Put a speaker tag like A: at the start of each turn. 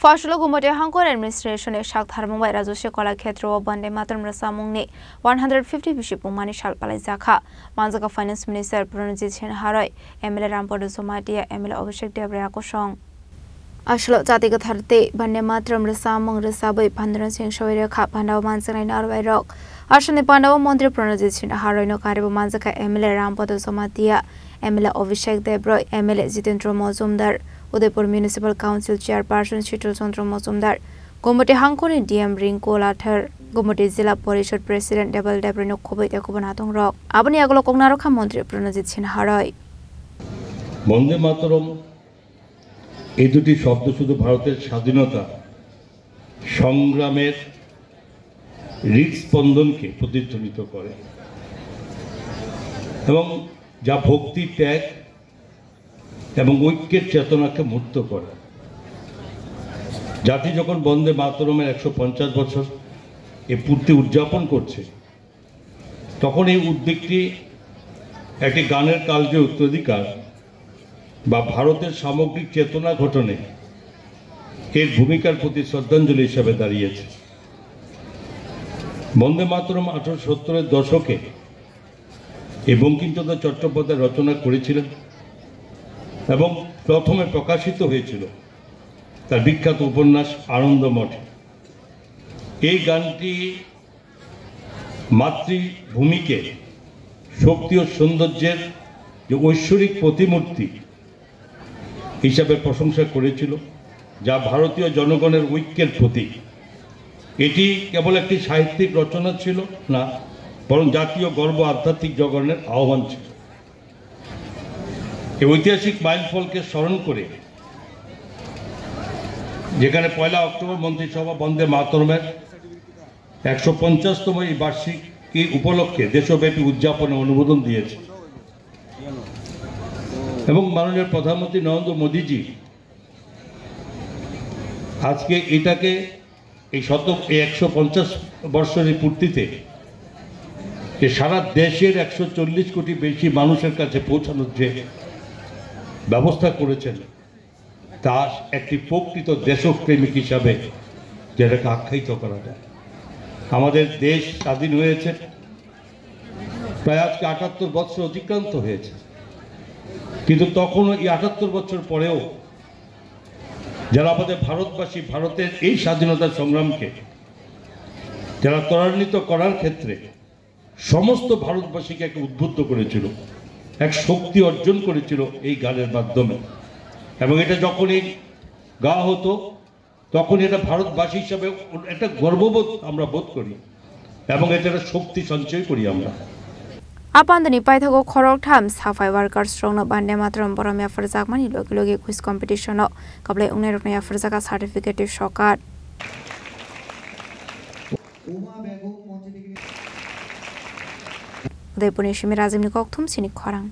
A: Fashlo Gumote Hangkor administration e shak tharmungbai rajoshe kola khetro bande matram rasamungni 150 bishop mani shal palai zakha manjaka finance minister Pranjit Singh Haroi MLA Rampodo Somatia MLA Abhishek Devra Kosong Ashlo Jatiga Tharte bande matram rasamung rasabai Pandran Singh Shoire kha pandaw manjanai narwai rok Ashane pandaw mantri Pranjit Singh Haroi no karibu manjaka MLA Rampodo Somatia MLA Abhishek Devra MLA Jitendra Mozumdar Udaipur Municipal Council Chairperson Shitul Chandra Mozumdar, Gumote Hangkor DM Rinko Lathar, Gumote Zilla Porishad President Double Debrino Kobe Yakubanatong Rock, Abani Aglo Kognaro Mantri Pranjit Singh Haroi.
B: Bande Mataram এই দুটি শব্দ শুধু ভারতের স্বাধীনতা সংগ্রামের হৃদস্পন্দনকে প্রতিধ্বনিত করে এবং যা ভক্তি ত্যাগ এবং ঐক্যের চেতনাকে মূর্ত করে জাতি যখন বন্দে মাতরমের 150 বছর এই পূর্তি উদযাপন করছে তখন এই উদ্যোগটি একটি গানের কালজয়ী উত্তরাধিকার বা ভারতের সামগ্রিক চেতনা গঠনে এর ভূমিকার প্রতি শ্রদ্ধাঞ্জলি হিসেবে দাঁড়িয়েছে বন্দে মাতরম 1870 এর দশকে এই বঙ্কিমচন্দ্র চট্টোপাধ্যায় রচনা করেছিলেন এবং প্রথমে প্রকাশিত হয়েছিল তার বিখ্যাত উপন্যাস আনন্দমঠে এই গানটি মাতৃভূমিকে শক্তি ও সৌন্দর্যের যে ঐশ্বরিক প্রতিমূর্তি হিসাবে প্রশংসা করেছিল যা ভারতীয় জনগণের ঐক্যের প্রতীক এটি কেবল একটি সাহিত্যিক রচনা ছিল না বরং জাতীয় গর্ব আধ্যাত্মিক জগনের আহ্বান ছিল এই ঐতিহাসিক মাইলফলকে স্মরণ করে যেখানে 1 অক্টোবর মন্ত্রিসভা বন্দে মাতরমের 150তম এই বার্ষিকী উপলক্ষে দেশব্যাপী উদযাপনে অনুমোদন দিয়েছে এবং মাননীয় প্রধানমন্ত্রী নরেন্দ্র মোদীজি আজকে এটাকে এই 150 বর্ষের পূর্তিতে যে সারা দেশের 140 কোটি বেশি মানুষের কাছে পৌঁছানোর যে ব্যবস্থা করেছেন তা একটি প্রকৃত দেশপ্রেমিক হিসাবে যেটাকে আখ্যায়িত করা যায় আমাদের দেশ স্বাধীন হয়েছে প্রায় আজকে 78 বছর অতিক্রান্ত হয়েছে কিন্তু তখনও এই 78 বছর পরেও যারা আমাদের ভারতবাসী ভারতের এই স্বাধীনতা সংগ্রামকে যারা ত্বরান্বিত করার ক্ষেত্রে সমস্ত ভারতবাসীকে এক উদ্বুদ্ধ করেছিল এক শক্তি অর্জন করেছিল এই গানের মাধ্যমে এবং এটা যখনই গাওয়া হতো তখন এটা ভারতবাসী হিসাবে একটা গর্ববোধ আমরা বোধ করি এবং এটা একটা শক্তি সঞ্চয় করি আমরা
A: Apandani Paithago Korok Times Hafai Workers Strong no Bande Matram Boromia Farzakmani Logi Quiz Competition no Kable Uneroknia Farzaka Certificate Shokat Udaipur Shimirazim Nikoktum Sinik Korang